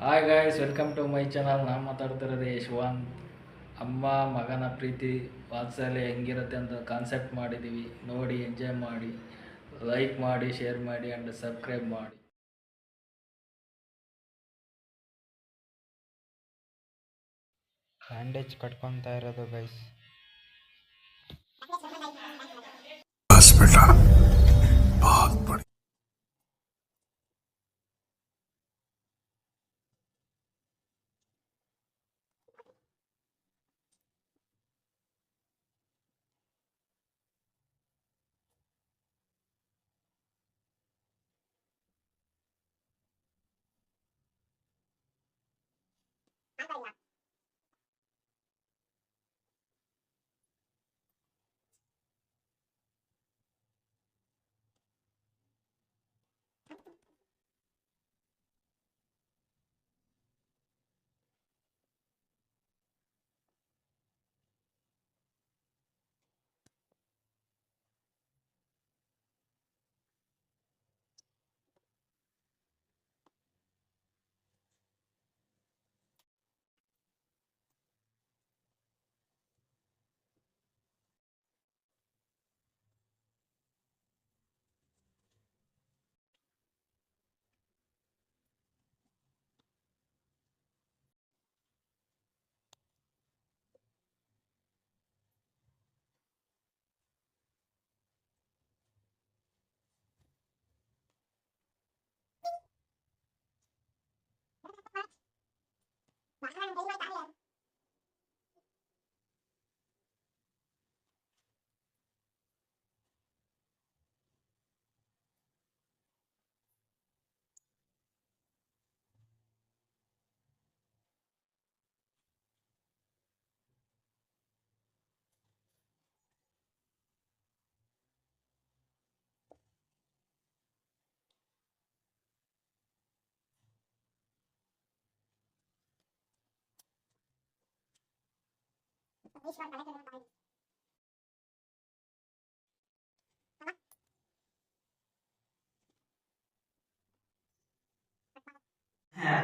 Hi guys, welcome to my channel. ನಾನು ಮಾತಾಡ್ತಿರೋದು ಯಶವಂತ್. ಅಮ್ಮ ಮಗನ ಪ್ರೀತಿ ವಾತ್ಸಲ್ಯ ಹೆಂಗಿರುತ್ತೆ ಅಂತ ಕಾನ್ಸೆಪ್ಟ್ ಮಾಡಿದ್ದೀವಿ. ನೋಡಿ, ಎಂಜಾಯ್ ಮಾಡಿ, ಲೈಕ್ ಮಾಡಿ, ಶೇರ್ ಮಾಡಿ ಆ್ಯಂಡ್ ಸಬ್ಸ್ಕ್ರೈಬ್ ಮಾಡಿ. ಬ್ಯಾಂಡೇಜ್ ಕಟ್ಕೊತಾ ಇರೋದು ಗೈಸ್.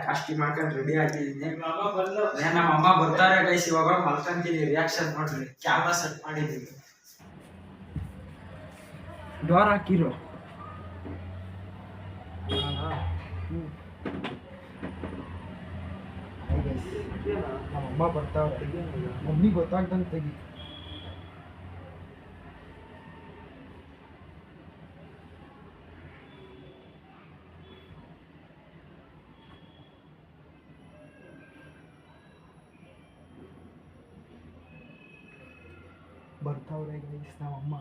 ಕಾಸ್ಟಿ ಮಾಡ್ಕೊಂಡು ರೆಡಿ ಆಗಿದ್ದೀನಿ. ನಮ್ಮ ಅಮ್ಮ ಬರ್ತಾರೆ ಗೈಸ್. ಇವಾಗ ಮಲ್ಕೊಂತೀನಿ. ರಿಯಾಕ್ಷನ್ ನೋಡ್ರಿ, ಕ್ಯಾಮ್ರಾ ಸೆಟ್ ಮಾಡಿದ್ದೀವಿ. ಡೋರ್ ಹಾಕಿರು. ನಮ್ಮ ಅಮ್ಮ ಬರ್ತಾವ್ರೆ. ಮಮ್ಮಿ ಗೊತ್ತಾಗ್ದಂಗೆ ತೆಗಿ. ಬರ್ತಾವ್ರೆ ಗೈಸ್ ನಮ್ಮಮ್ಮ.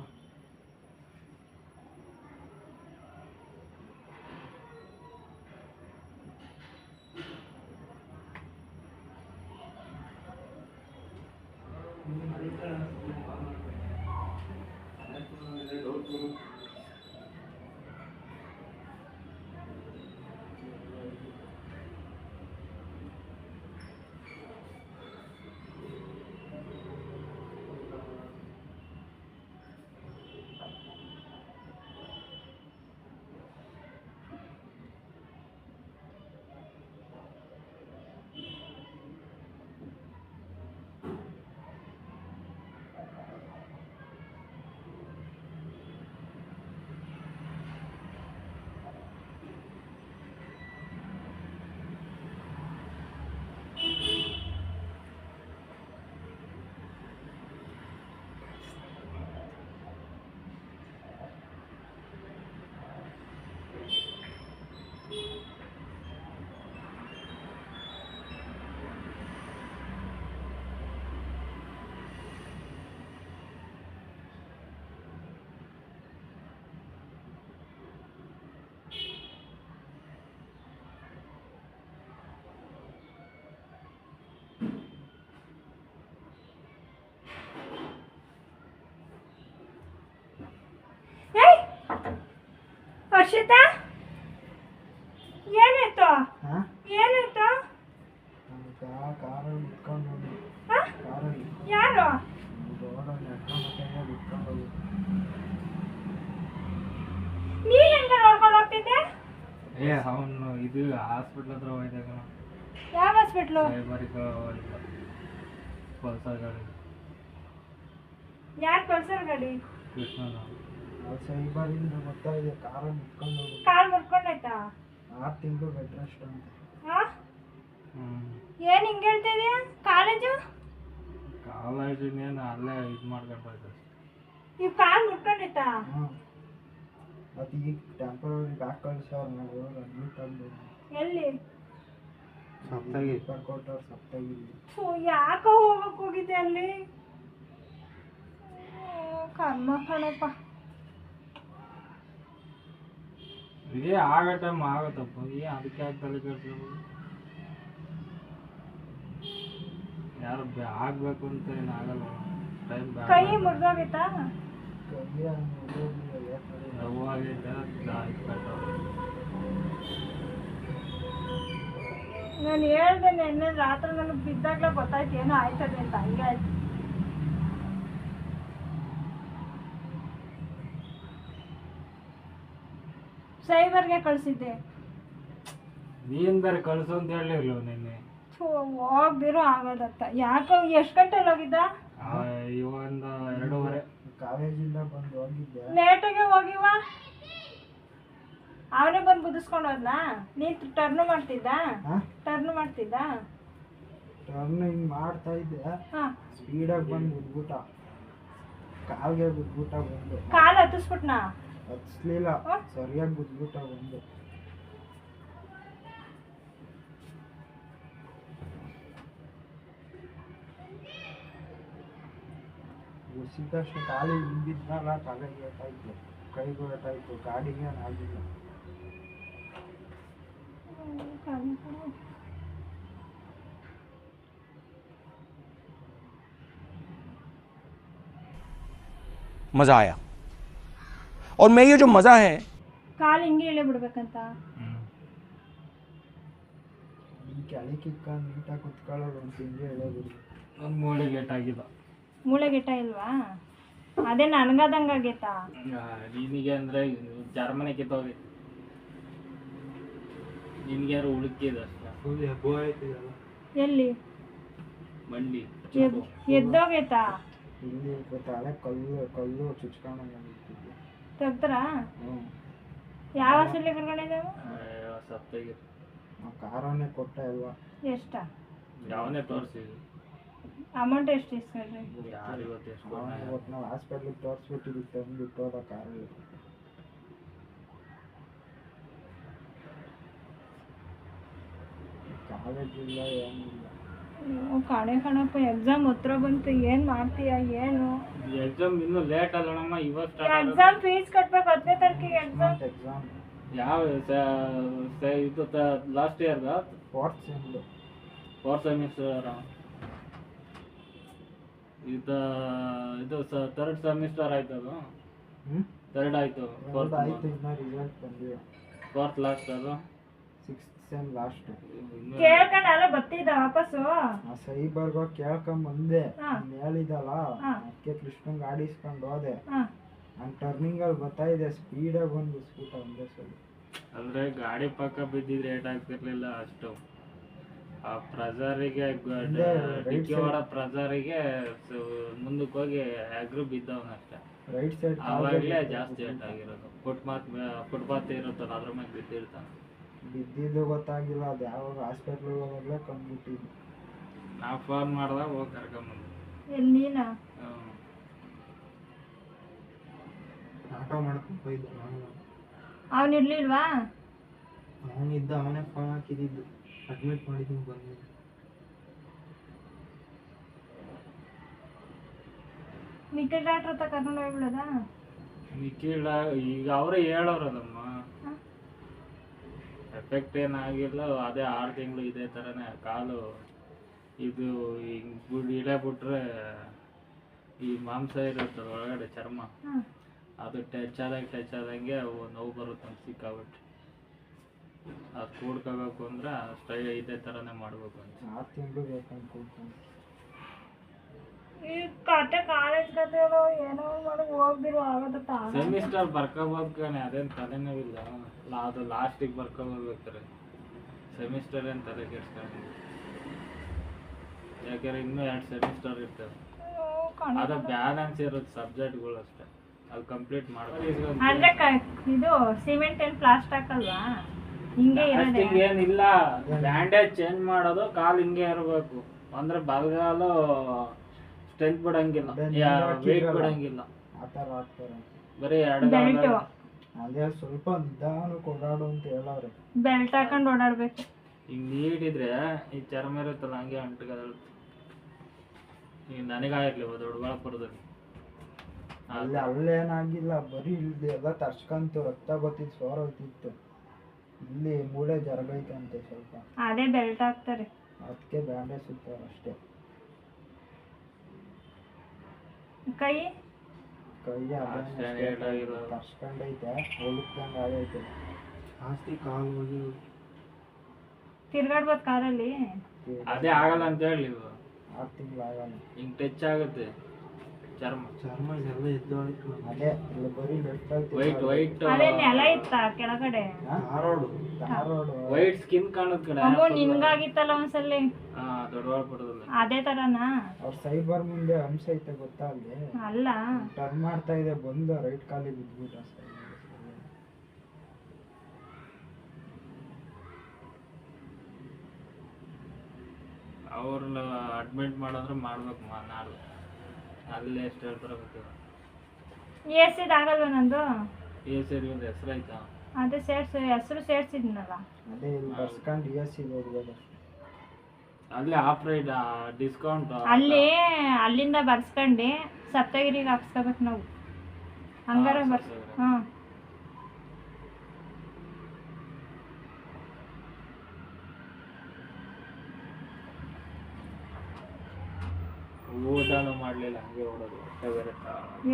ಹರ್ಷಿತಾ, ಏನಾಯ್ತು? ಏನಾಯ್ತು? ಕಾರಲ್ಲಿ ಉಟ್ಕೊಂಡು ಹೋಗಿ. ಕಾರಲ್ಲಿ ಯಾರು? ರೋಡಲ್ಲಿ ಉಟ್ಕೊಂಡು ಹೋಗಿ. ನೀನ್ ಹೆಂಗ ನೋಡ್ಕೊಂಡು ಹೋಗ್ತಿದ್ದೆ? ಅವನು ಇದು ಹಾಸ್ಪಿಟ್ಲ್ ಹತ್ರ ಹೋಗಿದ್ದಾಗ ಯಾವ ಹಾಸ್ಪಿಟ್ಲು? ಸೈಬರಿಗೆ ಪಲ್ಸರ್ ಗಾಡಿ ಯಾರು ಪಲ್ಸರ್ ಗಾಡಿ? ಕೃಷ್ಣನ ಸೈಬರಿಂದ ಗೊತ್ತಾಗಿದೆ ಕಾರಲ್ಲಿ ಇಟ್ಕೊಂಡು ಹೋಗ್ಬಿಟ್ಟು ಕಾಲ್ ಮುರ್ಕೊಂಡಾಯ್ತಾ? 6 ತಿಂಗಳು ಬೆಡ್ ರೆಸ್ಟ್ ಅಂತ. ಹಾ? ಏನ್ ಹಿಂಗ್ ಹೇಳ್ತಾ ಇದೀಯ? ಕಾಲೇಜು ಕಾಲೇಜಿನೇನು ಅಲ್ಲೇ ಇದು ಮಾಡ್ಕೊಂಡ್ರೆ ಇವ್ ಕಾಲ್ ಮುರ್ಕೊಂಡೈತಾ? ಅದು ಈಗ ಟೆಂಪರರಿ ಹಾಕಳ್ಸವ್ರು ನಾವು ಅಡ್ಮಿಟ್ ಆಗ್ಬೋದು. ಎಲ್ಲಿ? ಸಪ್ತಾಗಿ ಕೊಟ್ಟವ್ರು ಸಪ್ತಾಗಿಲ್ಲ. ಯಾಕ ಹೋಗಕ್ ಹೋಗಿದ್ದೆ ಅಲ್ಲಿ? ಕರ್ಮ ಕಣಪ್ಪ. ಇದೇ ಆಗೋ ಟೈಮ್ ಆಗತ್ತಪ್ಪ, ಅದಕ್ಕೆ ಆಗ್ತಲ್ಲ ಕೇಳ್ತೀವಿ. ಯಾರು ಆಗ್ಬೇಕು ಅಂತ ಏನು ಆಗಲ್ಲ, ಟೈಮ್ ಕೈ ಮುರಿದೋಗಿತ್ತಾ? ನೋವಾಗೈತೆ ನಾನು ಹೇಳ್ದೆ ನಿನ್ನೆ ರಾತ್ರಿ ನನಗೆ ಬಿದ್ದಾಗ್ಲೇ ಗೊತ್ತಾಯ್ತು ಏನೋ ಆಯ್ತದೆ ಅಂತ. ಹಂಗೆ ಆಯ್ತು. ಸೈಬರ್ಗೆ ಕಳಿಸಿದ್ದೆ. ನೀನ್ ಬೇರೆ ಕಳ್ಸು ಅಂತ ಹೇಳಿರ್ಲು ನಿನ್ನೆ. ಹೋಗ್ದಿರೋ ಆಗೋದತ್ತ. ಯಾಕೆ ಎಷ್ಟು ಗಂಟೆಲಿ ಹೋಗಿದ್ದ? ಒಂದು 2:30 ಕಾಲೇಜಿಂದ ಬಂದು ಹೋಗಿದ್ದೆ. ಲೇಟಾಗೆ ಹೋಗಿವ. ಅವನೇ ಬಂದು ಬುದಿಸ್ಕೊಂಡು ಹೋದ್ನಾ? ನೀನ್ ಟರ್ನ್ ಮಾಡ್ತಿದ್ದ? ಟರ್ನ್ ಮಾಡ್ತಿದ್ದ? ಟರ್ನ್ ಹಿಂಗ್ ಮಾಡ್ತಾ ಇದ್ದೆ, ಹಾ. ಸ್ಪೀಡಾಗಿ ಬಂದು ಬಿದ್ಬಿಟ್ಟ. ಕಾಲ್ಗೆ ಬಿದ್ಬಿಟ್ಟ ಬಂದು. ಕಾಲು ಹತ್ತಿಸ್ಬಿಟ್ನಾ? ಹತ್ಸ್ಲಿಲ್ಲ, ಸರಿಯಾಗಿ ಬಿದ್ಬಿಟ್ಟ ಬಂದು. ಉಸಿದಷ್ಟು ಕಾಲಿ ಹಿಂದಿದ್ನಲ್ಲ, ತಲೆಗೆ ಏಟಾಯ್ತು, ಕೈಗೂ ಏಟಾಯ್ತು, ಗಾಡಿಗೆ ಆಗಿಲ್ಲ. मज़ा आया और मैं ये जो मज़ा है ಕಾಲು ಹಿಂಗೆ ಇಳೆ ಬಿಡ್ಬೇಕಂತ. ಈ ಕೆಳಗೆ ಕಿಕ್ಕ ನೀಟಾಗಿ ಕುತ್ಕೊಳ್ಳೋದು ಒಂದು ತಿಂಗಳು ಹೇಳೋದು. ಒಂದು ಮೂಳೆ ಗೇಟ್ ಆಗಿಲ್ಲ. ಮೂಳೆ ಗಿಟ್ಟ ಇಲ್ವಾ? ಅದೇ ನನ್ಗದಂಗ ಆಗೈತಾ? ನಿನಗೆ ಅಂದ್ರೆ ಜರ್ಮನಿ ಕಿತ್ತೋಗಿ ನಿನ್ಗೆ ಯಾರು ಉಳುಕಿದ ಫುಲ್ ಹೆಬ್ಬು ಆಯ್ತಿದಲ್ಲ. ಎಲ್ಲಿ? ಮಂಡಿ ಎದ್ದೋಗೈತಾ? ಇಲ್ಲಿ ತಲೆ ಕಲ್ಲು ಚುಚ್ಕೊಂಡು ತೆಗ್ದ್ರ? ಯಾವ ಹಾಸ್ಪಿಟ್ಲಿಗೆ ಕರ್ಕೊಂಡಿದ್ದಾವ? ಸಪ್ತಾಗಿ ಕಾರನ್ನೇ ಕೊಟ್ಟ ಅಲ್ವಾ. ಎಷ್ಟ? ಯಾವನೇ ತೋರಿಸಿದ್ವಿ, ಅಮೌಂಟ್ ಎಷ್ಟು ಇಸ್ಕೊಂಡ್ರಿ? ಯಾರು ಇವತ್ತು ಎಷ್ಟು ಇವತ್ತು ನಾವು ಹಾಸ್ಪಿಟ್ಲಿಗೆ ತೋರಿಸ್ಬಿಟ್ಟಿದ್ವಿ, ತಂದುಬಿಟ್ಟು ಹೋದ ಕಾರಲ್ಲಿ. ಕಾಲೇಜಿಲ್ಲ ಏನಿಲ್ಲ. ಕಣೆ ಕಣಪ್ಪ, ಎಕ್ಸಾಮ್ ಹತ್ರ ಬಂತು, ಏನ್ ಮಾಡ್ತೀಯ ಏನು? ಎಕ್ಸಾಮ್ ಇನ್ನೂ ಲೇಟ್ ಅಲ್ಲಮ್ಮ, ಇವತ್ತು ಎಕ್ಸಾಮ್ ಫೀಸ್ ಕಟ್ಬೇಕು 10ನೇ ತಾರೀಕಿಗೆ ಎಕ್ಸಾಮ್. ಎಕ್ಸಾಮ್ ಯಾವ ಇದು last ಇಯರ್ದ 4th sem 4th semester ಇದು 3rd ಸೆಮಿಸ್ಟರ್ ಆಯ್ತು. ಅದು 3rd ಆಯ್ತು, 4th ಆಯ್ತು. ಇನ್ನ ರಿಸಲ್ಟ್ ಬಂದಿಲ್ಲ. 4th ಲಾಸ್ಟ್, ಅದು 6th ಸೆಮ್ ಲಾಸ್ಟ್. ಕೇಳ್ಕೊಂಡು ಅಲ್ಲ ಬರ್ತಿದ್ದ ವಾಪಸ್ಸು. ಸೈಬರ್ಗ ಕೇಳ್ಕೊಂಡ್ ಬಂದೆ, ಹಾ. ನೀನ್ ಹೇಳಿದಲ್ಲ, ಹಾ. ಅದಕ್ಕೆ ಕೃಷ್ಣಂಗ್ ಆಡಿಸ್ಕೊಂಡು ಹೋದೆ. ಹಾ. ನಾನು ಟರ್ನಿಂಗ್ ಅಲ್ಲಿ ಬರ್ತಾಯಿದ್ದೆ, ಸ್ಪೀಡಾಗಿ ಬಂದು ಬಿಸ್ಬಿಟ್ಟ ಒಂದೇ ಸಲ. ಅಂದ್ರೆ ಗಾಡಿ ಪಕ್ಕ ಬಿದ್ದಿದ್ರೆ ಏಟ್ ಆಗ್ತಿರ್ಲಿಲ್ಲ ಅಷ್ಟು. ಆ ಪ್ರೆಸರಿಗೆ ಡಿಕ್ಕಿ ಹೊಡ ಪ್ರೆಸರಿಗೆ ಮುಂದಕ್ಕೆ ಹೋಗಿ ಅಗ್ರು ಬಿದ್ದವನಷ್ಟೇ. ರೈಟ್ ಸೈಡ್ ಆವಾಗಲೇ ಜಾಸ್ತಿ ಏಟ್ ಆಗಿರೋದು. ಫುಟ್ಪಾತ್ ಇರುತ್ತಲ್ಲ ಅದ್ರ ಮೇಲೆ ಬಿದ್ದಿರ್ತಾನೆ. ಬಿದ್ದಿದ್ದು ಗೊತ್ತಾಗಿಲ್ಲ, ಅದು ಯಾವಾಗ ಹಾಸ್ಪಿಟ್ಲಿಗೆ ಹೋದಾಗಲೇ ಕಂಡ್ಬಿಟ್ಟಿದ್ದು. ನಾವು ಫೋನ್ ಮಾಡ್ದಾಗ ಹೋಗಿ ಕರ್ಕೊಂಬಂದು. ಎಲ್ಲಿ ನೀನಾ? ಆಟೋ ಮಾಡ್ಕೊಂಡು ಹೋಯ್ದು. ಅವನು ಇರ್ಲಿಲ್ವಾ? ಅವನಿದ್ದ, ಅವನೇ ಫೋನ್ ಹಾಕಿದ್ದು, ಅಡ್ಮಿಟ್ ಮಾಡಿದ್ದೀನಿ ಬಂದಿದ್ದು. ನಿಖಿಲ್ ಡಾಕ್ಟ್ರ್ ಹತ್ರ ಕರ್ಕೊಂಡು ಹೋಗ್ಬಿಡೋದಾ? ನಿಖಿಲ್ ಈಗ ಅವರೇ ಹೇಳೋರದಮ್ಮ, ಎಫೆಕ್ಟ್ ಏನಾಗಿಲ್ಲ. ಅದೇ 6 ತಿಂಗಳು ಇದೇ ಥರನೇ ಕಾಲು ಇದು ಹಿಂಗೆ ಇಳೆ ಬಿಟ್ರೆ ಈ ಮಾಂಸ ಇರುತ್ತೆ ಒಳಗಡೆ ಚರ್ಮ, ಅದು ಟಚ್ ಆದಂಗೆ ನೋವು ಬರುತ್ತೆ ಅಂತ ಸಿಕ್ಕಾಬಿಟ್ಟು. ಅದು ಕೂಡ್ಕೋಬೇಕು ಅಂದ್ರೆ ಅಷ್ಟೇ ಇದೇ ಥರನೇ ಮಾಡಬೇಕು ಅಂತ. 6 ತಿಂಗಳು ಬೇಕಂತ ಕೂತ್ಕೊಂಡು. ಈ ಕತೆ ಕಾಲೇಜ್ ಕತೆ ಏನೋ ಮಾಡಿ ಹೋಗ್ದಿರೋ ಆಗೋದತ್ತ. ಸೆಮಿಸ್ಟರ್ ಬರ್ಕೋಬೋದು ಕಣೆ, ಅದೇನು ತಲೆನೋವಿಲ್ಲ. ಅದು ಲಾಸ್ಟಿಗೆ ಬರ್ಕೋಬೇಕಾರೆ ಸೆಮಿಸ್ಟರ್ ಏನು ತಲೆ ಕೆಡ್ಸ್ಕೊಂಡು, ಯಾಕಂದ್ರೆ ಇನ್ನೂ 2 ಸೆಮಿಸ್ಟರ್ ಇರ್ತವೆ. ಅದು ಬ್ಯಾಲೆನ್ಸ್ ಇರೋದು ಸಬ್ಜೆಕ್ಟ್ಗಳು ಅಷ್ಟೇ, ಅದು ಕಂಪ್ಲೀಟ್ ಮಾಡಬೇಕು. ಅಂದ್ರೆ ಇದು ಸಿಮೆಂಟ್ ಏನು ಪ್ಲಾಸ್ಟರ್ ಹಾಕಲ್ವಾ? ಹಿಂಗೆ ಇರೋದೇ ಏನಿಲ್ಲ, ಬ್ಯಾಂಡೇಜ್ ಚೇಂಜ್ ಮಾಡೋದು, ಕಾಲು ಹಿಂಗೆ ಇರಬೇಕು. ಅಂದ್ರೆ ಬಲಗಾಲು ಸ್ಟ್ರೆಂತ್ ಬಿಡಂಗಿಲ್ಲ, ವೇಟ್ ಬಿಡಂಗಿಲ್ಲ. ಆ ಥರ ಆಗ್ತಾರೆ. ಬರೀ ಬೆಲ್ಟ್ ಅದೇ ಸ್ವಲ್ಪ ನಿಧಾನಕ್ಕೆ ಓಡಾಡು ಅಂತ ಹೇಳವ್ರೆ. ಬೆಲ್ಟ್ ಹಾಕೊಂಡು ಓಡಾಡ್ಬೇಕು. ಹಿಂಗೆ ನೀಡಿದ್ರೆ ಈ ಚರ್ಮ ಇರುತ್ತಲ್ಲ ಹಂಗೆ ಅಂಟ್ಕೊಳ್ಳುತ್ತೆ. ಈಗ ನನಗಾಗಿರ್ಲಿ ದೊಡ್ಡಬಳ್ಳಾಪುರದಲ್ಲಿ ಅಲ್ಲೇನಾಗಿಲ್ಲ, ಬರೀ ಇಲ್ದೆ ಎಲ್ಲ ತರ್ಸ್ಕಂತು, ರಕ್ತ ಬರ್ತಿತ್ತು, ಸೋರ ಹೋಗ್ತಿತ್ತು. ಇಲ್ಲಿ ಮೂಳೆ ಜರಗೈತೆ ಅಂತೆ ಸ್ವಲ್ಪ, ಅದೇ ಬೆಲ್ಟ್ ಹಾಕ್ತಾರೆ. ಅದಕ್ಕೆ ಬ್ಯಾಂಡೇಜ್ ಸುತ್ತಾರೆ ಅಷ್ಟೇ. ಕೈ ಅಷ್ಟೇನ್ ಏಟಾಗಿಲ್ಲ. ತರ್ಸ್ಕೊಂಡೈತೆ, ಹೊಲಕ್ದಂಗೆ ಆಗೈತೆ. ಜಾಸ್ತಿ ಕಾಲು ಹೋಗಿ ತಿರ್ಗಾಡ್ಬೋದು ಕಾರಲ್ಲಿ. ಅದೇ ಆಗಲ್ಲ ಅಂತ ಹೇಳಿ 6 ತಿಂಗಳು ಆಗಲ್ಲ. ಹಿಂಗೆ ಟಚ್ ಆಗುತ್ತೆ ಚರ್ಮ ಇದೆಲ್ಲ ಎದ್ದೋಯ್ತು. ಅದೇ ಇಲ್ಲ ಬರೀ ವೈಟ್ ಅದೇ ನೆಲ ಇತ್ತ ಕೆಳಗಡೆ. ವೈಟ್ ಸ್ಕಿನ್ ಕಾಣುತ್ತೆ ಕಡೆ. ಅಮ್ಮೋ ನಿನ್ಗಾಗಿತ್ತಲ್ಲ ಒಂದ್ಸಲಿ ದೊಡ್ಡಬಳ್ಳಾಪುರದಲ್ಲಿ. ಅದೇ ತರನಾ? ಅವ್ರ ಸೈಬರ್ ಮುಂದೆ ಅಂಶ ಐತೆ ಗೊತ್ತಾ ಅಲ್ಲಿ? ಅಲ್ಲ, ಟರ್ನ್ ಮಾಡ್ತಾ ಇದೆ, ಬಂದು ರೈಟ್ ಕಾಲಿಗೆ ಬಿದ್ಬಿಟ್ಟ. ಅವ್ರನ್ನ ಅಡ್ಮಿಟ್ ಮಾಡಿದ್ರೆ ಮಾಡ್ಬೇಕು ನಾಳೆ. ಅಲ್ಲಿ ಎಷ್ಟು ಹೇಳ್ತಾರೆ ಗೊತ್ತಿಲ್ಲ. ಏರ್ಸಿದ್ ಆಗಲ್ವ ನಂದು? ಸರಿ ಒಂದು ಹೆಸರು ಆಯ್ತಾ? ಅದೇ ಹೆಸರು ಸೇರ್ಸಿದ್ನಲ್ಲ. ಅದೇ ಇಲ್ಲಿ ಬರ್ಸ್ಕೊಂಡು ESC ಹೋಗ್ಬೋದು. ಅಲ್ಲಿ ಆಫ್ ರೈಡ್ ಡಿಸ್ಕೌಂಟ್ ಅಲ್ಲಿ ಅಲ್ಲಿಂದ ಬರ್ಸ್ಕೊಂಡು ಸಪ್ತಗಿರಿಗೆ ಹಾಕ್ಸ್ಕೋಬೇಕು ನಾವು. ಹಂಗಾರ ಹಾ. ಊಟನೂ ಮಾಡಲಿಲ್ಲ, ಹಂಗೆ ಓಡೋದು.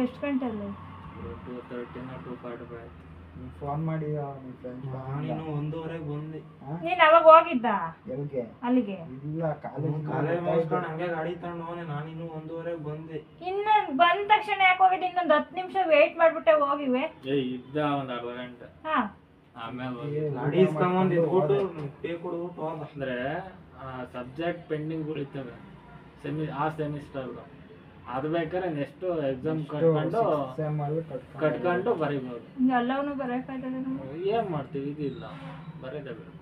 ಎಷ್ಟು ಗಂಟೆಲ್ಲಿ? 2:13 2:45 ಆಯ್ತು. ನೀವು ಫೋನ್ ಮಾಡಿ ನಿಮ್ಮ ಫ್ರೆಂಡ್ಸ್. ನಾನು 1:30ಗೆ ಬಂದೆ. ನೀನ್ ಅವಾಗ ಹೋಗಿದ್ದ ಎಲ್ಲಿಗೆ? ಅಲ್ಲಿಗೆ? ಇಲ್ಲ, ಕಾಲೇಜ್ ಮುಗಿಸ್ಕೊಂಡು ಹಂಗೆ ಗಾಡಿ ತಗೊಂಡು ಹೋನೆ. ನಾನಿನ್ನು 1:30ಗೆ ಬಂದೆ. ಇನ್ನ ಬಂದ ತಕ್ಷಣ ಯಾಕೆ ಹೋಗಿದ್ದೆ? ಇನ್ನೊಂದು 10 ನಿಮಿಷ ವೇಟ್ ಮಾಡ್ಬಿಟ್ಟೆ ಹೋಗಿವೆ. ಇದ್ದ ಒಂದು ಅರ್ಧ ಗಂಟೆ. ಹಾ, ಆಮೇಲೆ ಗಾಡಿ ಇಸ್ಕೊಂಬಂದು ಇದ್ಬಿಟ್ಟು ಪೇ ಕೊಡ್ಬಿಟ್ಟು ಹೋದ. ಅಂದ್ರೆ ಸಬ್ಜೆಕ್ಟ್ ಪೆಂಡಿಂಗ್ ಉಳಿತವೆ ಆ ಸೆಮಿಸ್ಟರ್. ಅದು ಬೇಕಾದ್ರೆ ನೆಕ್ಸ್ಟ್ ಎಕ್ಸಾಮ್ ಕಟ್ಕೊಂಡು ಬರೀಬೋದು. ಎಲ್ಲವನ್ನೂ ಬರೋಕ್ಕಾಗ್ತದೆ. ಏನ್ ಮಾಡ್ತೀವಿ, ಇದಿಲ್ಲ ಬರೀದೇ ಬೇಕು.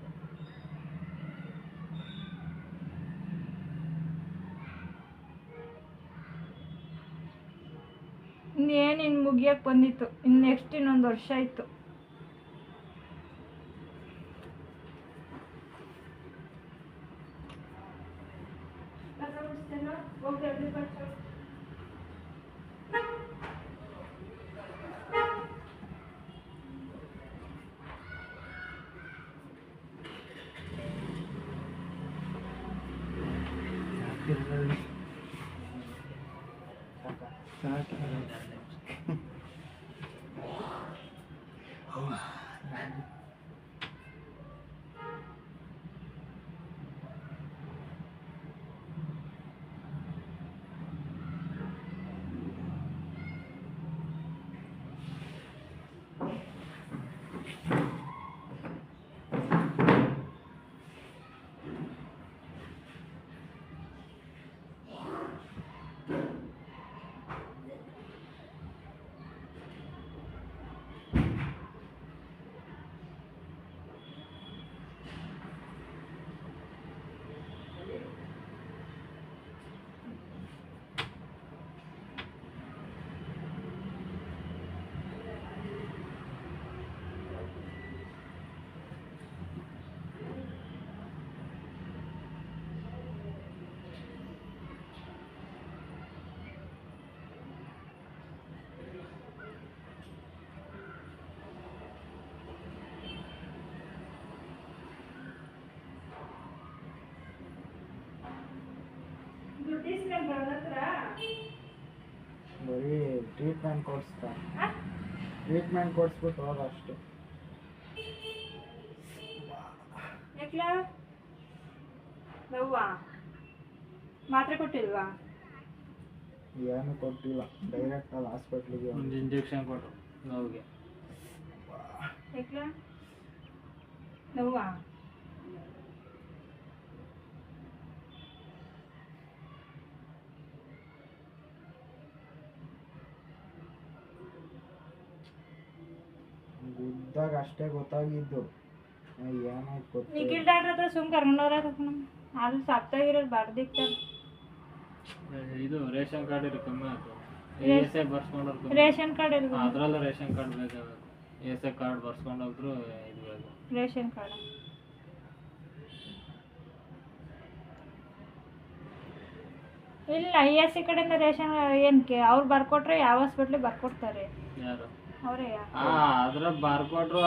ಇನ್ನೇನು ಇನ್ನು ಮುಗಿಯಕ್ಕೆ ಬಂದಿತ್ತು. ಇನ್ನು ನೆಕ್ಸ್ಟ್ ಇನ್ನೊಂದು ವರ್ಷ ಇತ್ತು. ಬರೀ ಟ್ರೀಟ್ಮೆಂಟ್ ಕೊಡಿಸ್ಬಿಟ್ಟು ಹೋದ ಅಷ್ಟೇ. ಮಾತ್ರೆ ಕೊಟ್ಟಿಲ್ವಾ? ಏನು ಕೊಟ್ಟಿಲ್ಲ, ಡೈರೆಕ್ಟ್ ಅಲ್ಲಿ ಹಾಸ್ಪಿಟ್ಲಿಗೆ ಒಂದು ಇಂಜೆಕ್ಷನ್ ಕೊಟ್ಟರು ನೋವಿಗೆ. ನೋವಾ? ಇದ್ದಾಗ ಅಷ್ಟೇ ಗೊತ್ತಾಗಿದ್ದು. ಏನಾಯ್ತು ಗೊತ್ತಿಲ್ಲ. ನಿಖಿಲ್ ಡಾಕ್ಟರ್ ಹತ್ರ ಸುಮ್ ಕರ್ಕೊಂಡವ್ರ ಅಲ್ಲಿ ಸಪ್ತಾಗಿರೋದು ಬರ್ದಿಕ್ತಾರೆ. ಇದು ರೇಷನ್ ಕಾರ್ಡ್ ಇರೋ ಕಮ್ಮಿ ಆಯ್ತು. ಎಸ್ ಐ ಬರ್ಸ್ಕೊಂಡ್ರು ರೇಷನ್ ಕಾರ್ಡ್ ಇರ್ಬೋದು. ಅದ್ರಲ್ಲೂ ರೇಷನ್ ಕಾರ್ಡ್ ಬೇಕಾಗುತ್ತೆ. ಎಸ್ ಐ ಕಾರ್ಡ್ ಬರ್ಸ್ಕೊಂಡು ಹೋದ್ರು ಇದು ಬೇಕು. ರೇಷನ್ ಕಾರ್ಡ್ ಇಲ್ಲ ISC ಕಡೆಯಿಂದ ರೇಷನ್ ಏನಕ್ಕೆ ಅವ್ರು ಬರ್ಕೊಟ್ರೆ ಯಾವ ಹಾಸ್ಪಿಟ್ಲಿಗೆ ಬರ್ಕೊಡ್ತಾರೆ ಯಾರು ಅವರೇ. ಅದ್ರ ಬರ್ಕೊಟ್ರು.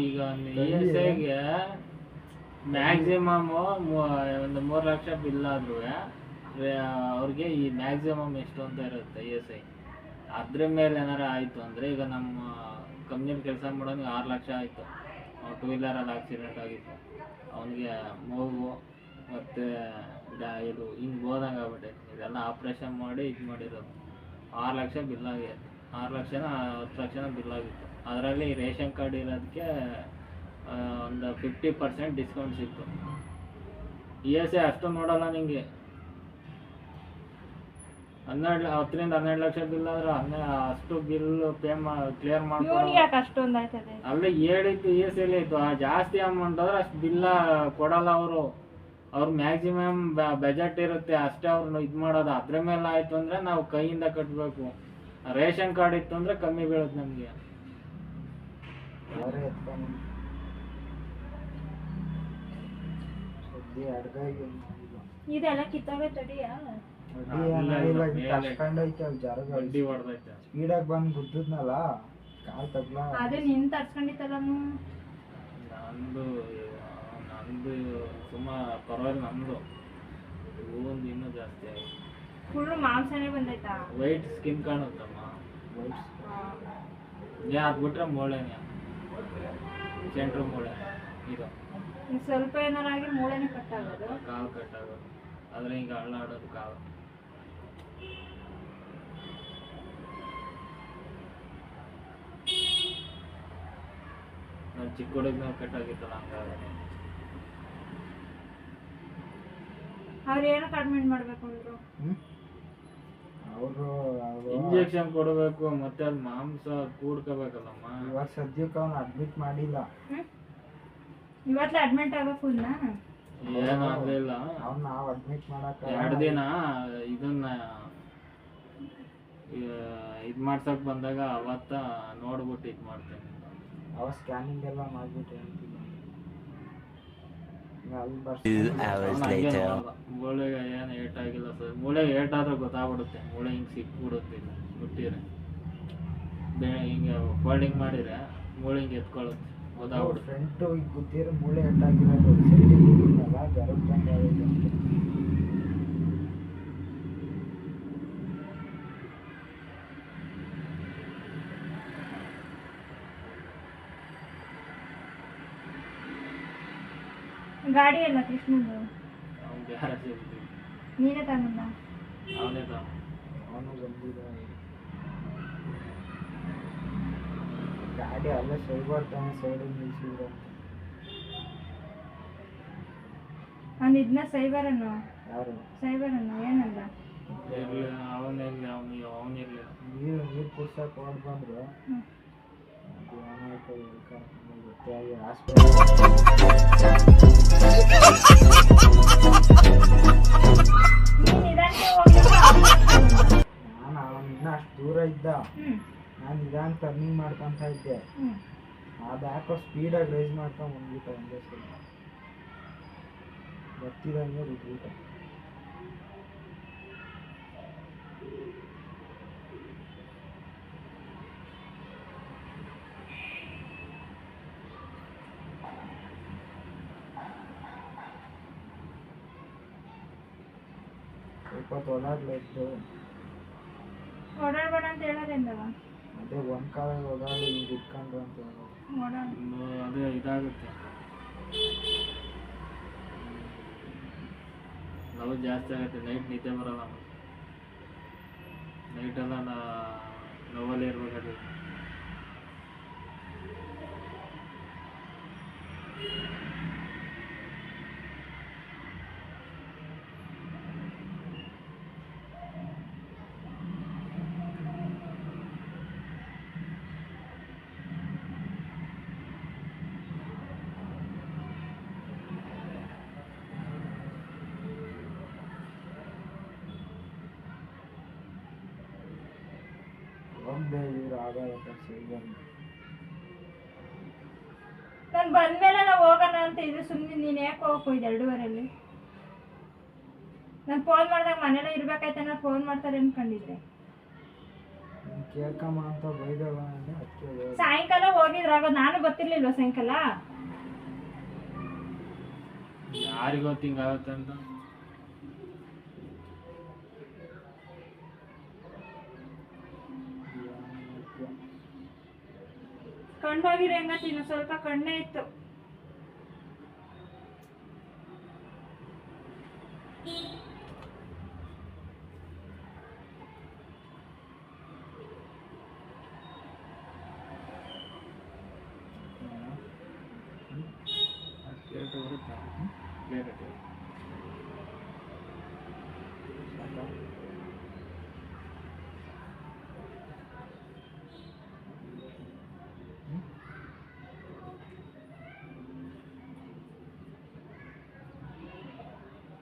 ಈಗ ಎಸ್ ಐಗೆ ಮ್ಯಾಕ್ಸಿಮಮ್ ಒಂದು 3 ಲಕ್ಷ ಬಿಲ್ ಆದ್ರೂ ಅವ್ರಿಗೆ ಈ ಮ್ಯಾಕ್ಸಿಮಮ್ ಎಷ್ಟು ಅಂತ ಇರುತ್ತೆ ESI. ಅದ್ರ ಮೇಲೆ ಏನಾರ ಆಯಿತು ಅಂದರೆ, ಈಗ ನಮ್ಮ ಕಂಪ್ನಿಯಲ್ಲಿ ಕೆಲಸ ಮಾಡೋನಿಗೆ 6 ಲಕ್ಷ ಆಯಿತು. 2 ವೀಲರಲ್ಲಿ ಆಕ್ಸಿಡೆಂಟ್ ಆಗಿತ್ತು, ಅವನಿಗೆ ಮೂಗು ಮತ್ತು ಇದು ಹಿಂಗೆ ಹೋದಂಗೆ ಆಗ್ಬಿಟ್ಟೈತೆ. ಇದೆಲ್ಲ ಆಪ್ರೇಷನ್ ಮಾಡಿ ಇದು ಮಾಡಿರೋದು. 6 ಲಕ್ಷ ಬಿಲ್ ಆಗೈತೆ. 6 ಲಕ್ಷನ 10 ಲಕ್ಷನ ಬಿಲ್ ಆಗಿತ್ತು. ಅದರಲ್ಲಿ ರೇಷನ್ ಕಾರ್ಡ್ ಇರೋದಕ್ಕೆ ಒಂದು 50% ಡಿಸ್ಕೌಂಟ್ ಸಿಕ್ತು. ESI ಅಷ್ಟು ನೋಡಲ್ಲ ನಿಂಗೆ. 10 ರಿಂದ 12 ಲಕ್ಷ ಬಿಲ್ ಆದ್ರೆ ಅಷ್ಟು ಬಿಲ್ ಕ್ಲಿಯರ್ ಮಾಡ್ಕೊಂಡು ಯಾಕೆ ಅಷ್ಟೊಂದು ಆಯ್ತದೆ? ಅಲ್ಲಿ ಹೇಳಿದ್ದು ESI ಇತ್ತು. ಜಾಸ್ತಿ ಅಮೌಂಟ್ ಆದ್ರೆ ಅಷ್ಟು ಬಿಲ್ಲ ಕೊಡಲ್ಲ ಅವರು. ಅವ್ರ ಮ್ಯಾಕ್ಸಿಮಮ್ ಬಜೆಟ್ ಇರುತ್ತೆ, ಅಷ್ಟೇ ಅವ್ರನ್ನ ಇದು ಮಾಡೋದು. ಅದ್ರ ಮೇಲೆ ಆಯ್ತು ಅಂದ್ರೆ ನಾವು ಕೈಯಿಂದ ಕಟ್ಟಬೇಕು. ರೇಷನ್ ಕಾರ್ಡ್ ಇತ್ತು ಅಂದ್ರೆ ಕಮ್ಮಿ ಬೀಳುತ್ತೆ ನಮಗೆ. ಅವರೇ ಎತ್ಕೊಂಡು ಸದ್ಯ ಅಡ್ಗಾಗಿ ಇದೆಲ್ಲ ಕಿತ್ತಾವೆ ತಡಿಯಾ. ತರ್ಸ್ಕೊಂಡೈತೆ ಅಲ್ಲಿ ಜಾರಗ ಬಡ್ಡಿ ಹೊಡೆದೈತೆ. ಸ್ಪೀಡಾಗಿ ಬಂದು ಗುದ್ದಿದ್ನಲ್ಲ, ಕಾಲ್ ತಗ್ಲ. ಅದೇ ನಿನ್ ತರ್ಸ್ಕೊಂಡಿತ್ತಲ್ಲ ನಂದು ಸುಮಾರು ಪರವಾಗಿಲ್ಲ. ನಮ್ದು ಒಂದು ಇನ್ನೂ ಜಾಸ್ತಿ ಆಗಿದೆ. ಫುಲ್ ಮಾಂಸನೇ ಬಂದೈತಾ? ವೈಟ್ ಸ್ಕಿನ್ ಕಾಣುತ್ತಮ್ಮ. ಅದು ಬಿಟ್ರೆ ಮೂಳೆನೇ, ಸೆಂಟ್ರ್ ಮೂಳೆ ಇದು. ಸ್ವಲ್ಪ ಏನಾರ ಆಗಿ ಮೂಳೆನೇ ಕಟ್ಟಾಗೋದು, ಕಾಲು ಕಟ್ಟಾಗೋದು. ಆದರೆ ಹಿಂಗೆ ಅಳ್ಳಾಡೋದು ಕಾಲು. ನಾನು ಚಿಕ್ಕ ಹುಡುಗನ ಕಟ್ಟಾಗಿತ್ತಲ್ಲ ಹಂಗಾಗ. ಅವ್ರು ಏನಕ್ಕೆ ಅಡ್ಮಿಟ್ ಮಾಡ್ಬೇಕು ಅಂದ್ರು? ಅವರು ಇಂಜೆಕ್ಷನ್ ಕೊಡಬೇಕು, ಮತ್ತೆ ಅದು ಮಾಂಸ ಕೂಡ್ಕೋಬೇಕಲ್ಲಮ್ಮ. ಇವಾಗ ಸದ್ಯಕ್ಕೆ ಅವ್ನು ಅಡ್ಮಿಟ್ ಮಾಡಿಲ್ಲ. ಇವತ್ತೇ ಅಡ್ಮಿಟ್ ಆಗಬೇಕು ಏನು ಆಗಲಿಲ್ಲ. ಅವ್ನು ನಾವು ಅಡ್ಮಿಟ್ ಮಾಡಕ್ಕೆ 2 ದಿನ ಇದನ್ನ ಇದು ಮಾಡ್ಸಕ್ ಬಂದಾಗ ಅವತ್ತ ನೋಡ್ಬಿಟ್ಟು ಇದು ಮಾಡ್ತೇನೆ. ಅವ ಸ್ಕ್ಯಾನಿಂಗ್ ಎಲ್ಲ ಮಾಡ್ಬಿಟ್ಟು ಅಂತಿದ್ದ. ಅಲ್ಲಿ ಮೂಳೆಗೆ ಏನು ಏಟಾಗಿಲ್ಲ ಸರ್. ಮೂಳೆಗೆ ಏಟಾದ್ರೆ ಗೊತ್ತಾಗ್ಬಿಡುತ್ತೆ. ಮೂಳೆ ಹಿಂಗೆ ಸಿಕ್ಬಿಡುತ್ತೆ. ಬಿಟ್ಟಿದ್ರೆ ಹಿಂಗೆ ಫೋಲ್ಡಿಂಗ್ ಮಾಡಿದ್ರೆ ಮೂಳೆ ಹಿಂಗೆ ಎತ್ಕೊಳ್ಳುತ್ತೆ, ಗೊತ್ತಾಗ್ಬಿಡುತ್ತೆ. ಫ್ರಂಟು ಈಗ ಗುದ್ದಿರೋ ಮೂಳೆ ಎಟ್ಟಾಗಿರೋದು ಸೈಡಿಗೆ ಗುದ್ದಿದ್ನಲ್ಲ, ಜರಗ್ದಂಗೆ ಆಗೈತೆ ಅಂತ. ಗಾಡಿ ಎಲ್ಲ ಕೃಷ್ಣಂದು ಅವ್ನು ಗ್ಯಾರೇಜ್ ಇರ್ತೀವಿ. ನೀನೇ ತಗೊಂಡ? ಅವನೇ ತಾವ. ಅವನು ಬಂದಿದ್ದ ಗಾಡಿ ಅಲ್ಲೇ ಸೈಬರ್ ತಾನೆ ಸೈಡಿಗೆ ನಿಲ್ಸಿದ್ರು ಅಂತ. ಅವ್ನು ಇದನ್ನ ಸೈಬರನ್ನು ಯಾರು ಏನಲ್ಲ ಇರಲಿಲ್ಲ. ಅವನಿರಲಿ, ಅವನಿರಲಿಲ್ಲ. ನೀರು ಕುಡ್ಸಕ್ಕೆ ಹೊಡ್ ಬಂದ್ರು. ಅದು ಏನಾಯ್ತು ಗೊತ್ತೇ ಆಗಿ ಹಾಸ್ಪಿಟಲ್. ನಾನು ಅವನು ಇನ್ನೂ ಅಷ್ಟು ದೂರ ಇದ್ದ. ನಾನು ನಿಧಾನ ಟರ್ನಿಂಗ್ ಮಾಡ್ಕೊಂತ ಇದ್ದೆ. ಅದು ಯಾಕೋ ಸ್ಪೀಡಾಗಿ ರೈಸ್ ಮಾಡ್ಕೊಂಡು ಬಂದ್ಬಿಟ್ಟ. ಒಂದೇ ಸಲ ಬರ್ತಿದಂಗೆ ಬಿಟ್ಬಿಟ್ಟ. ಸ್ವಲ್ಪ ಓಡಾಡ್ಲಿತ್ತು. ಓಡಾಡ್ಬೇಡ ಅಂತ ಹೇಳೋದ್ರಿಂದವ ಅದೇ ಒಂದು ಕಾಲ ಓಡಾಡಿ ಹಿಂಗೆ ಇಟ್ಕೊಂಡು ಅಂತ ಹೇಳೋದು. ಅದೇ ಇದಾಗುತ್ತೆ. ನೋವು ಜಾಸ್ತಿ ಆಗುತ್ತೆ. ನೈಟ್ ನಿದ್ದೆ ಬರಲ್ಲ. ನೈಟೆಲ್ಲ ನೋವಲ್ಲೇ ಇರ್ಬೇಕಾದ್ರೆ. ಹೋಗದೆ ಇವ್ರು ಆಗಲ್ಲ ಸಿಗಲ್ಲ. ನಾನು ಬಂದ್ಮೇಲೆ ನಾವು ಹೋಗೋಣ ಅಂತ ಇದು ಸುಮ್ಮನೆ ನೀನು ಯಾಕೆ ಹೋಗಕ್ಕೆ ಹೋಯ್ದು 2:30 ನಾನು ಫೋನ್ ಮಾಡಿದಾಗ ಮನೇಲಿ ಇರ್ಬೇಕಾಯ್ತು ನಾನು ಫೋನ್ ಮಾಡ್ತಾರೆ ಅನ್ಕೊಂಡಿದ್ದೆ. ಕೇಳ್ಕಮ್ಮ ಅಂತ ಬೈದವ ಅದಕ್ಕೆ ಸಾಯಂಕಾಲ ಹೋಗಿದ್ರಾಗ ನಾನು ಗೊತ್ತಿರ್ಲಿಲ್ವ ಸಾಯಂಕಾಲ. ಯಾರಿಗೂ ಗೊತ್ತು ಹಿಂಗಾಗುತ್ತೆ ಅಂತ. ಕಣ್ಣೋಗಿರೋ ಹೆಂಗಂತ ಇನ್ನು ಸ್ವಲ್ಪ ಕಣ್ಣೇ ಇತ್ತು.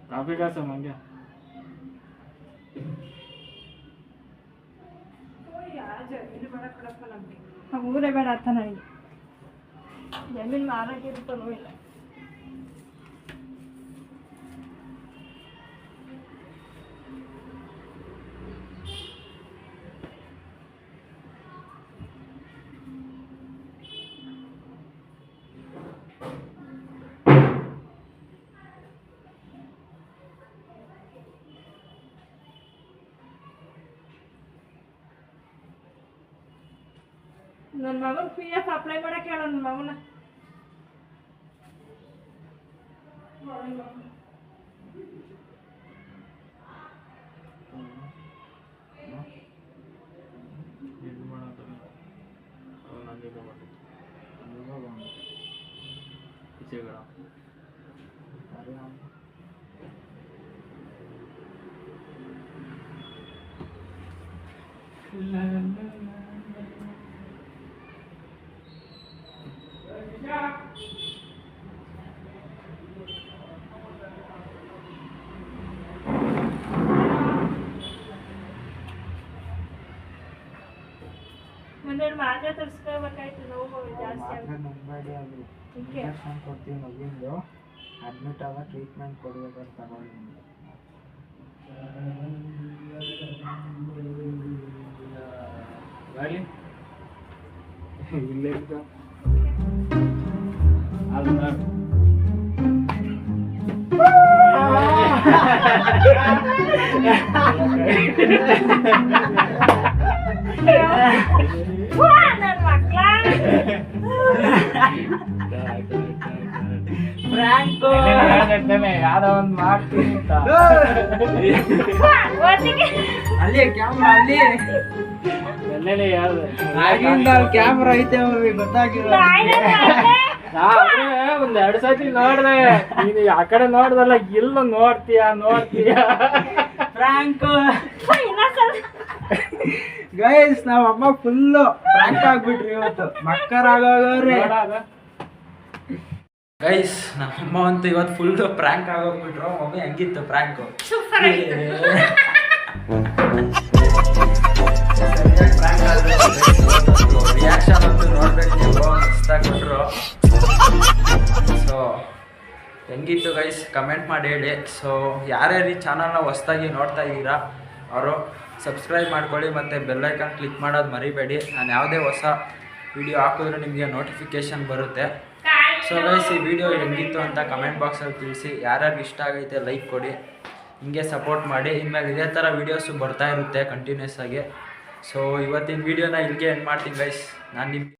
ಕಾಫಿ ಕಾಸು ಮಂಗ್ಯ ಊರೇ ಬೇಡ ಅರ್ಥ ನನಗೆ. ಜಮೀನು ಮಾರಾಕಿರುತ್ತೋ ಇಲ್ಲ. ನನ್ನ ಮಗನ PF ಅಪ್ಲೈ ಮಾಡಕ್ಕೆ ಹೇಳೋ ನನ್ನ ಮಗನ. ಇದು ಮಾಡೋದು ಅವ್ರು ನನಗೆ ಮಾಡಿದ್ದು ಈಚೆಗಳ ಒಂದೆರಡು ಮಾತ್ರೆ ತರಿಸ್ಕೋಬೇಕಾಯ್ತು. ನೋವು ಜಾಸ್ತಿ ಮಾತ್ರೆ ಆಗುತ್ತೆ. ನುಂಗಬೇಡಿ, ಅದು ಇಂಜೆಕ್ಷನ್ ಕೊಡ್ತೀವಿ ಮಗುವಿಂದು. ಅಡ್ಮಿಟ್ ಆದ ಟ್ರೀಟ್ಮೆಂಟ್ ಕೊಡ್ಬೇಕಾದ್ರೆ ತಗೊಳ್ಳಿ. ಬಾರಿ ಇಲ್ಲೇ ಇರ್ತ ಅದು ನನ್ನ ಮಕ್ಳ ಯಾವ್ದೋ ಒಂದು ಮಾಡ್ತೀನಿ ಅಂತ ಅಲ್ಲಿ ಕ್ಯಾಮ್ರಾ ಅಲ್ಲಿ ಎಲ್ಲೆಲ್ಲಿ ಯಾವ್ದು ಆಗಿಂದ ಕ್ಯಾಮ್ರಾ ಐತೆ ಅವ್ರಿಗೆ ಗೊತ್ತಾಗಿಲ್ಲ. ಒಂದ್ 2 ಸತಿ ನೋಡ್ದೆ, ನೀನು ಆ ಕಡೆ ನೋಡ್ದಲ್ಲ, ಇಲ್ಲ ನೋಡ್ತೀಯ ಫ್ರಾಂಕ್ ಗೈಸ್, ನಾವ್ ಅಮ್ಮ ಫುಲ್ಲು ಫ್ರಾಂಕ್ ಆಗ್ಬಿಟ್ರಿ ಇವತ್ತು. ಮಕ್ಕರಾಗೋಗ್ರಿ ಗೈಸ್. ನಮ್ಮಮ್ಮ ಅಂತೂ ಇವತ್ತು ಫುಲ್ ಪ್ರ್ಯಾಂಕ್ ಆಗೋಗ್ಬಿಟ್ರು. ಮಮ್ಮಿ ಹೆಂಗಿತ್ತು ಪ್ರ್ಯಾಂಕು? ರಿಯಾಕ್ಷನ್ ಅಂತೂ ನೋಡ್ಬೇಕು ನೀವು, ಮಸ್ತಾಗಿ ಕೊಟ್ರು. ಸೊ ಹೆಂಗಿತ್ತು ಗೈಸ್ ಕಮೆಂಟ್ ಮಾಡಿ ಹೇಳಿ. ಸೊ ಯಾರ್ಯಾರು ಈ ಚಾನಲ್ನ ಹೊಸ್ದಾಗಿ ನೋಡ್ತಾ ಇದ್ದೀರಾ ಅವರು ಸಬ್ಸ್ಕ್ರೈಬ್ ಮಾಡ್ಕೊಳ್ಳಿ ಮತ್ತು ಬೆಲ್ಲೈಕನ್ ಕ್ಲಿಕ್ ಮಾಡೋದು ಮರಿಬೇಡಿ. ನಾನು ಯಾವುದೇ ಹೊಸ ವಿಡಿಯೋ ಹಾಕಿದ್ರೂ ನಿಮಗೆ ನೋಟಿಫಿಕೇಷನ್ ಬರುತ್ತೆ. ಸೊ ಗೈಸ್, ಈ ವಿಡಿಯೋ ಹೆಂಗಿತ್ತು ಅಂತ ಕಮೆಂಟ್ ಬಾಕ್ಸಲ್ಲಿ ತಿಳಿಸಿ. ಯಾರ್ಯಾರು ಇಷ್ಟ ಆಗೈತೆ ಲೈಕ್ ಕೊಡಿ, ಹಿಂಗೆ ಸಪೋರ್ಟ್ ಮಾಡಿ. ಇನ್ಮೇಲೆ ಇದೇ ಥರ ವೀಡಿಯೋಸು ಬರ್ತಾ ಇರುತ್ತೆ ಕಂಟಿನ್ಯೂಸ್ ಆಗಿ. ಸೊ ಇವತ್ತಿನ ವೀಡಿಯೋನ ಇಲ್ಲಿಗೆ ಎಂಡ್ ಮಾಡ್ತೀನಿ ಗೈಸ್. ನಾನು ನಿಮಗೆ